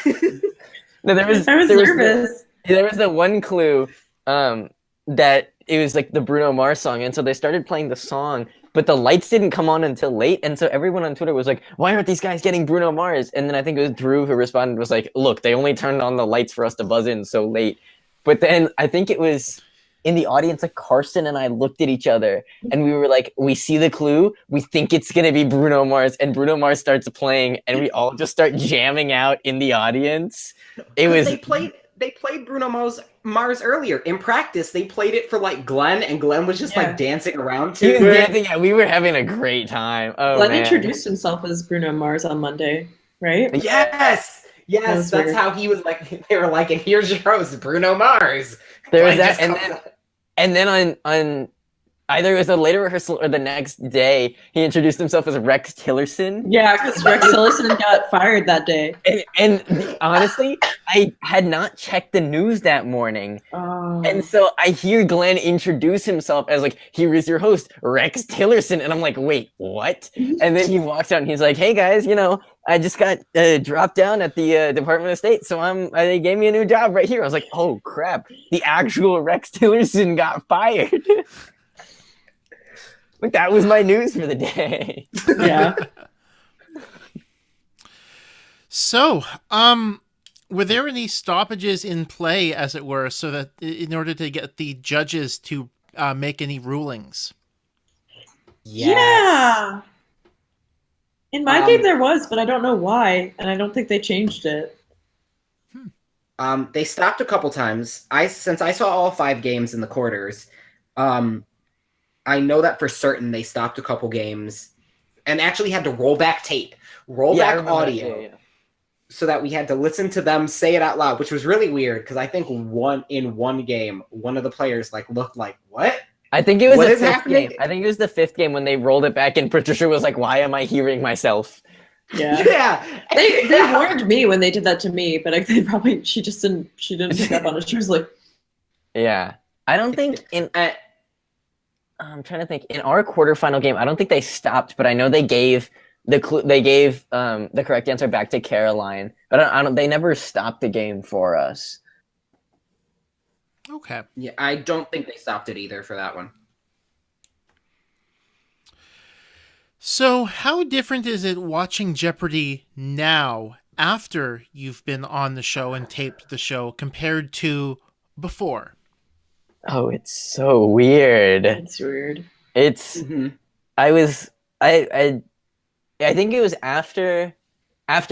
No, I was nervous. There was the one clue that it was like the Bruno Mars song, and so they started playing the song, but the lights didn't come on until late, and so everyone on Twitter was like, "Why aren't these guys getting Bruno Mars?" And then I think it was Dhruv who responded, was like, "Look, they only turned on the lights for us to buzz in so late." But then I think it was in the audience, like Carson and I looked at each other, and we were like, we see the clue, we think it's gonna be Bruno Mars, and Bruno Mars starts playing, and we all just start jamming out in the audience. They played Bruno Mars earlier in practice. They played it for like Glenn, and Glenn was just like dancing around too. He was dancing. Yeah, we were having a great time. Oh, Glenn introduced himself as Bruno Mars on Monday, right? Yes, that's weird. How he was like. They were like, "And here's your host, Bruno Mars." There was that, and then on either it was a later rehearsal or the next day, he introduced himself as Rex Tillerson. Yeah, because Rex Tillerson got fired that day. And honestly, I had not checked the news that morning. Oh. And so I hear Glenn introduce himself as like, "Here is your host, Rex Tillerson." And I'm like, "Wait, what?" And then he walks out and he's like, "Hey guys, I just got dropped down at the Department of State, so they gave me a new job right here." I was like, "Oh crap, the actual Rex Tillerson got fired." But that was my news for the day. Yeah. So, were there any stoppages in play, as it were, so that in order to get the judges to make any rulings? Yes. Yeah. In my game there was, but I don't know why, and I don't think they changed it. They stopped a couple times. Since I saw all 5 games in the quarters, I know that for certain they stopped a couple games and actually had to roll back tape, roll Yeah, I back remember that. audio, Yeah. so that we had to listen to them say it out loud, which was really weird because I think in one game, one of the players like looked like, "What? I think it was What the is fifth happening?" game. I think it was the fifth game when they rolled it back, and Patricia was like, "Why am I hearing myself?" Yeah. Yeah, They warned me when they did that to me, but she didn't pick up on it. She was like, Yeah, I don't think I'm trying to think. In our quarterfinal game, I don't think they stopped, but I know they gave the correct answer back to Caroline, but I don't. They never stopped the game for us. Okay. yeah, I don't think they stopped it either for that one. So, how different is it watching Jeopardy now after you've been on the show and taped the show compared to before? Oh, it's so weird. it's weird. It's I was I think it was after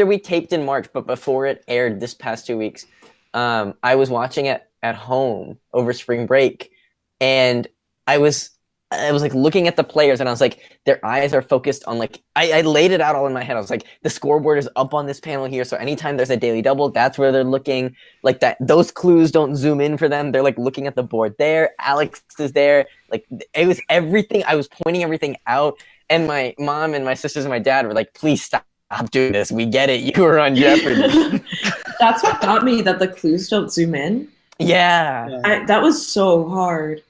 we taped in March, but before it aired this past 2 weeks. I was watching it at home over spring break, and I was like looking at the players, and I was like, their eyes are focused on like I laid it out all in my head. I was like, the scoreboard is up on this panel here, so anytime there's a daily double, that's where they're looking. Like that, those clues don't zoom in for them. They're like looking at the board there. Alex is there. Like it was everything. I was pointing everything out, and my mom and my sisters and my dad were like, please stop doing this. We get it. You were on Jeopardy. That's what got me, that the clues don't zoom in. Yeah. That was so hard.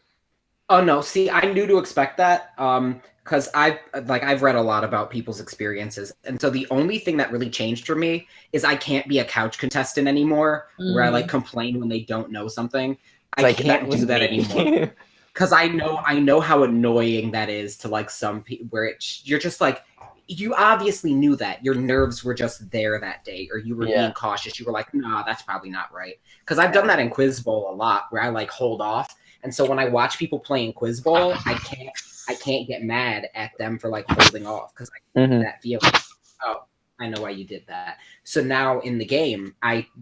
Oh no, see, I knew to expect that because I've read a lot about people's experiences, and so the only thing that really changed for me is I can't be a couch contestant anymore, where I like complain when they don't know something. I can't do that anymore because I know how annoying that is to like some people, where you're just like, you obviously knew that your nerves were just there that day, or you were being cautious. You were like, nah, that's probably not right. Because I've done that in Quiz Bowl a lot, where I like hold off. And so when I watch people playing Quiz Bowl, I can't get mad at them for like holding off, because I get that feeling. Oh, I know why you did that. So now in the game,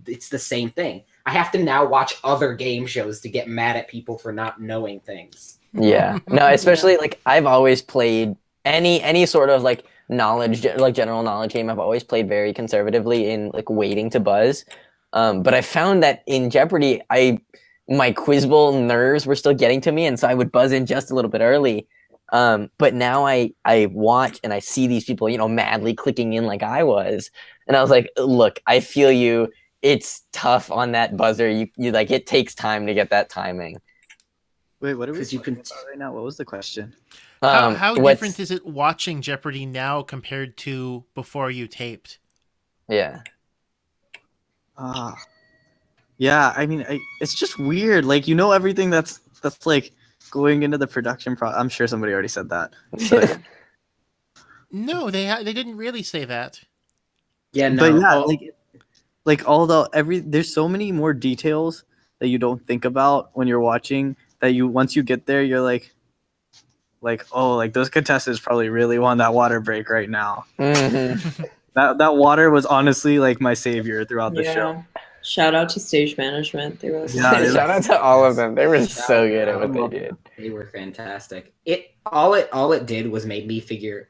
it's the same thing. I have to now watch other game shows to get mad at people for not knowing things. Yeah. No, especially like I've always played any sort of like general knowledge game. I've always played very conservatively in like waiting to buzz. But I found that in Jeopardy, my Quiz Bowl nerves were still getting to me, and so I would buzz in just a little bit early. But now I watch and I see these people, madly clicking in like I was, and I was like, look, I feel you. It's tough on that buzzer. You like, it takes time to get that timing. Wait, what are we Because you can about right now? What was the question? How different is it watching Jeopardy now compared to before you taped? Yeah. Yeah, I mean, it's just weird. Like, everything that's like going into the production process. I'm sure somebody already said that. But, No, they didn't really say that. Yeah, no. but yeah, there's so many more details that you don't think about when you're watching, that once you get there, you're like, oh, like those contestants probably really want that water break right now. Mm-hmm. That water was honestly like my savior throughout the show. Shout out to stage management. They were Shout out to all of them. They were so good at what they did. They were fantastic. All it did was made me figure.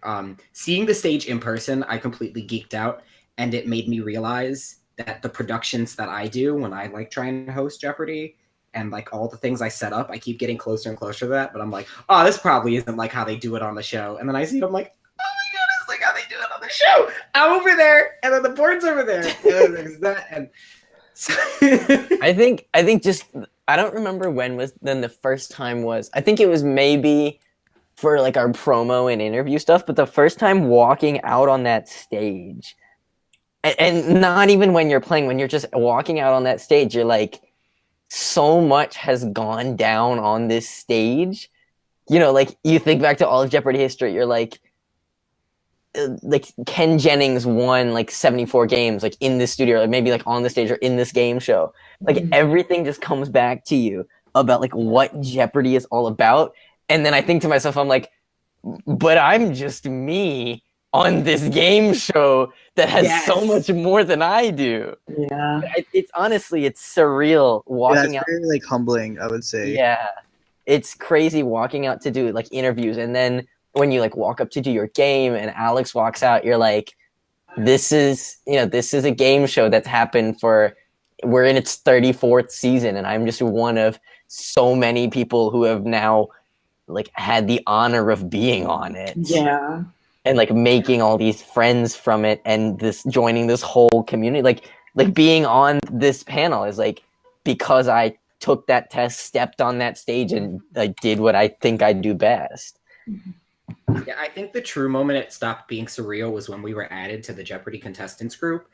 Seeing the stage in person, I completely geeked out, and it made me realize that the productions that I do when I like trying to host Jeopardy, and like all the things I set up, I keep getting closer and closer to that. But I'm like, oh, this probably isn't like how they do it on the show. And then I see it, I'm like, oh my god, it's like how they do it on the show. I'm over there, and then the board's over there, and there's that, and. I think just I don't remember when the first time was. I think it was maybe for like our promo and interview stuff, but the first time walking out on that stage, and not even when you're playing, when you're just walking out on that stage, you're like, so much has gone down on this stage. Like you think back to all of Jeopardy history, you're like Ken Jennings won like 74 games like in this studio, or maybe like on the stage or in this game show. Like everything just comes back to you about like what Jeopardy is all about. And then I think to myself, I'm like, but I'm just me on this game show that has so Yes. much more than I do. Yeah. It's honestly, it's surreal walking Yeah, out. it's very like humbling, I would say. Yeah, it's crazy walking out to do like interviews, and then when you like walk up to do your game, and Alex walks out, you're like, this is a game show that's happened for. We're in its 34th season, and I'm just one of so many people who have now like had the honor of being on it. Yeah. And like making all these friends from it, and this joining this whole community, like being on this panel is like because I took that test, stepped on that stage, and like did what I think I do best. Yeah, I think the true moment it stopped being surreal was when we were added to the Jeopardy contestants group.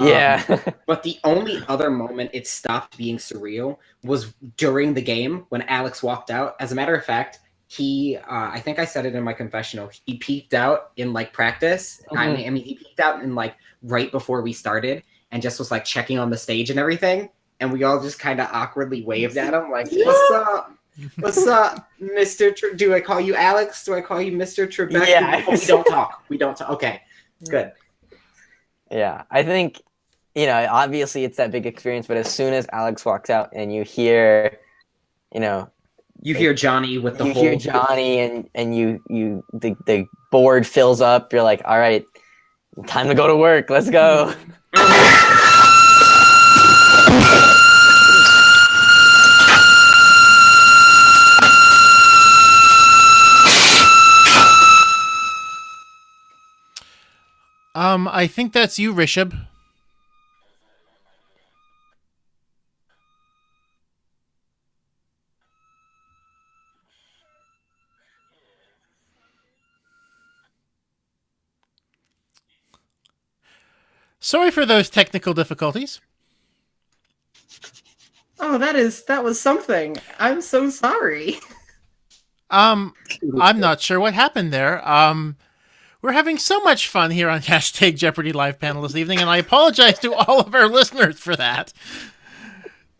Yeah. But the only other moment it stopped being surreal was during the game when Alex walked out. As a matter of fact, he, I think I said it in my confessional, he peeked out in like practice. I mean, he peeked out in like right before we started and just was like checking on the stage and everything. And we all just kind of awkwardly waved at him like, what's up? What's up, Mr. Do I call you Alex? Do I call you Mr. Trebek? Yeah. Oh, we don't talk. We don't talk. Okay, good. Yeah, I think, obviously it's that big experience, but as soon as Alex walks out and you hear, You hear Johnny with the you whole... hear Johnny and the board fills up, you're like, all right, time to go to work. Let's go. I think that's you, Rishab. Sorry for those technical difficulties. Oh, that was something. I'm so sorry. I'm not sure what happened there. We're having so much fun here on Hashtag Jeopardy Live Panel this evening, and I apologize to all of our listeners for that.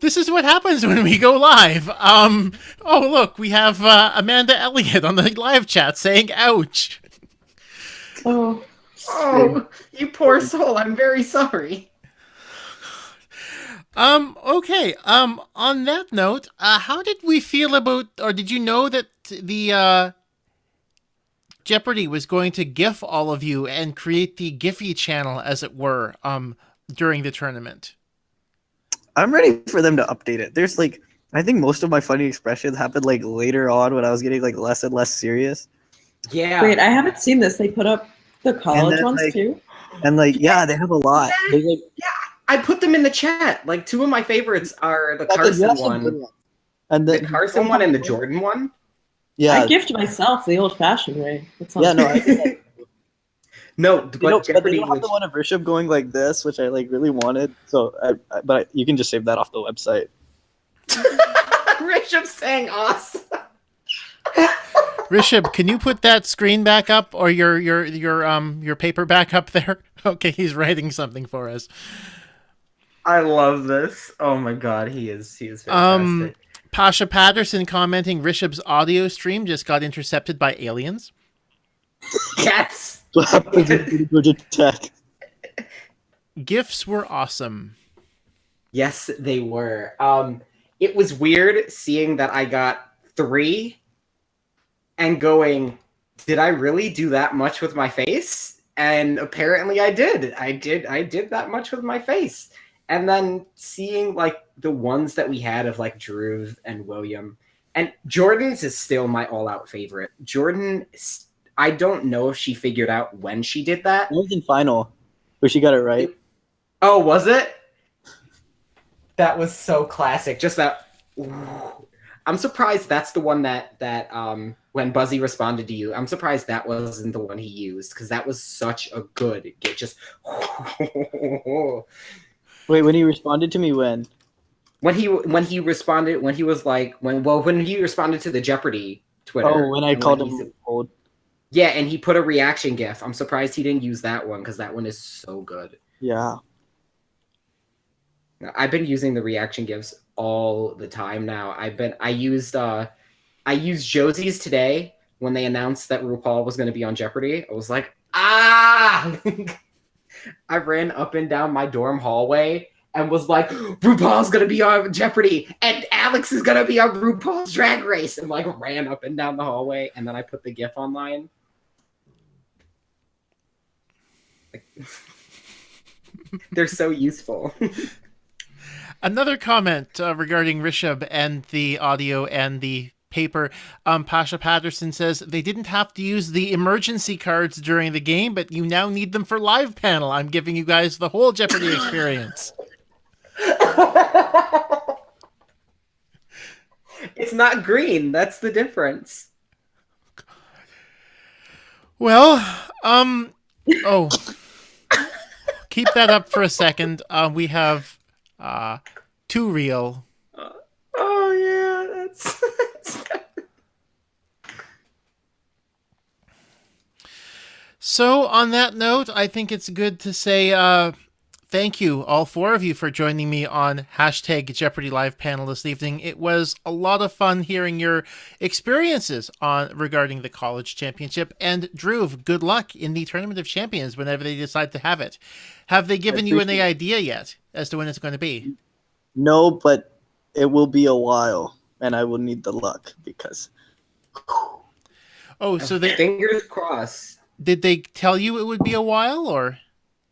This is what happens when we go live. Oh, look, we have Amanda Elliott on the live chat saying, ouch. Oh. Oh, you poor soul. I'm very sorry. Okay. On that note, how did we feel about, or did you know that the, Jeopardy was going to GIF all of you and create the Giphy channel, as it were, during the tournament? I'm ready for them to update it. There's like, I think most of my funny expressions happened like later on when I was getting like less and less serious. Yeah. Wait, I haven't seen this. They put up the college ones like, too? And like, yeah, they have a lot. There's, like, Yeah, I put them in the chat. Like, two of my favorites are the that's a- Carson that's a one. good one. And The Carson one and the Jordan one. Yeah, I gift myself the old-fashioned way. That sounds yeah, no, I great. did that. No, But but they Jeopardy don't have the one of Rishab going like this, which I like really wanted. So, you can just save that off the website. Rishab saying us. Rishab, can you put that screen back up, or your paper back up there? Okay, he's writing something for us. I love this. Oh my god, he is fantastic. Pasha Patterson commenting, Rishab's audio stream just got intercepted by aliens. Yes. What happens in Georgia Tech? GIFs were awesome. Yes, they were. It was weird seeing that I got 3 and going, did I really do that much with my face? And apparently I did. I did that much with my face. And then seeing like the ones that we had of like Dhruv and William, and Jordan's is still my all-out favorite. Jordan, I don't know if she figured out when she did that. I was in final, where she got it right. Oh, was it? That was so classic. Just that. I'm surprised that's the one that when Buzzy responded to you, I'm surprised that wasn't the one he used, because that was such a good get. Just Wait, when he responded to me, when he responded, when he was like when he responded to the Jeopardy Twitter. Oh, when I and called when him old. Yeah, and he put a reaction GIF. I'm surprised he didn't use that one, because that one is so good. Yeah. I've been using the reaction GIFs all the time now. I used Josie's today when they announced that RuPaul was going to be on Jeopardy. I was like, ah! I ran up and down my dorm hallway and was like, RuPaul's gonna be on Jeopardy, and Alex is gonna be on RuPaul's Drag Race, and like ran up and down the hallway, and then I put the GIF online. They're so useful. Another comment regarding Rishab and the audio and the paper. Pasha Patterson says they didn't have to use the emergency cards during the game, but you now need them for live panel. I'm giving you guys the whole Jeopardy experience. It's not green. That's the difference. Well, keep that up for a second. We have Too Real. Oh yeah, that's So on that note, I think it's good to say thank you, all four of you, for joining me on hashtag Jeopardy Live panel this evening. It was a lot of fun hearing your experiences regarding the college championship. And Dhruv, good luck in the Tournament of Champions whenever they decide to have it. Have they given you any idea yet as to when it's going to be? No, but it will be a while, and I will need the luck because. Oh, so fingers crossed. Did they tell you it would be a while, or?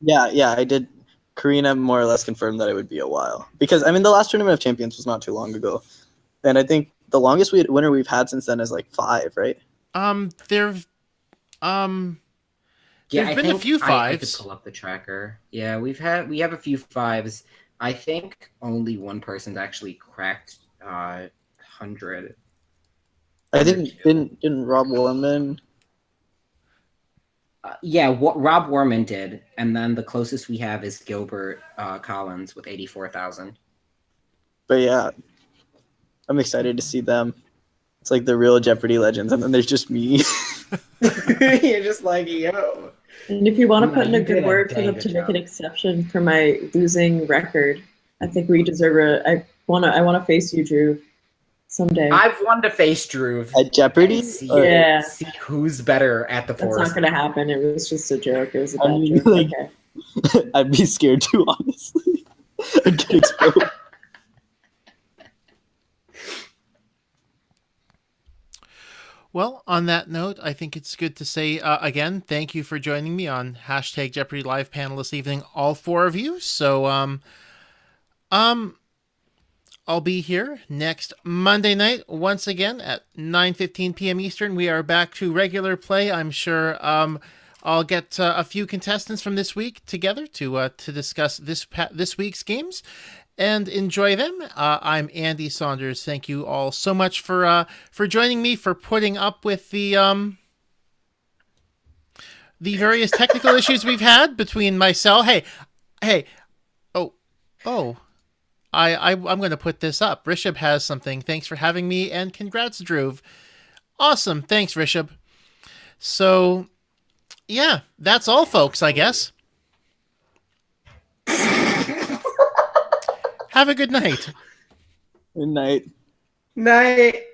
Yeah, I did. Karina more or less confirmed that it would be a while because I mean the last Tournament of Champions was not too long ago, and I think the longest winner we've had since then is like 5, right? There've been a few 5s. I could pull up the tracker. Yeah, we have a few 5s. I think only one person's actually cracked 100. I think didn't Rob Warman. What Rob Warman did, and then the closest we have is Gilbert Collins with 84,000. But yeah, I'm excited to see them. It's like the real Jeopardy legends, and then there's just me. You're just like, yo. And if you want to put in a good word for them to make an exception for my losing record, I think we deserve I want to face you, Drew, someday. I've wanted to face Drew at Jeopardy. See who's better at the forest. That's not going to happen. It was just a joke. It was a bad joke. Okay. I'd be scared too, honestly. I'd get exposed. Well, on that note, I think it's good to say again, thank you for joining me on hashtag Jeopardy Live panel this evening, all 4 of you. So, I'll be here next Monday night once again at 9:15 p.m. Eastern. We are back to regular play. I'm sure I'll get a few contestants from this week together to discuss this week's games and enjoy them. I'm Andy Saunders. Thank you all so much for joining me, for putting up with the various technical issues we've had between myself. Hey. Oh. I'm going to put this up. Rishab has something. Thanks for having me, and congrats, Dhruv. Awesome. Thanks, Rishab. So, yeah, that's all, folks, I guess. Have a good night. Good night. Night.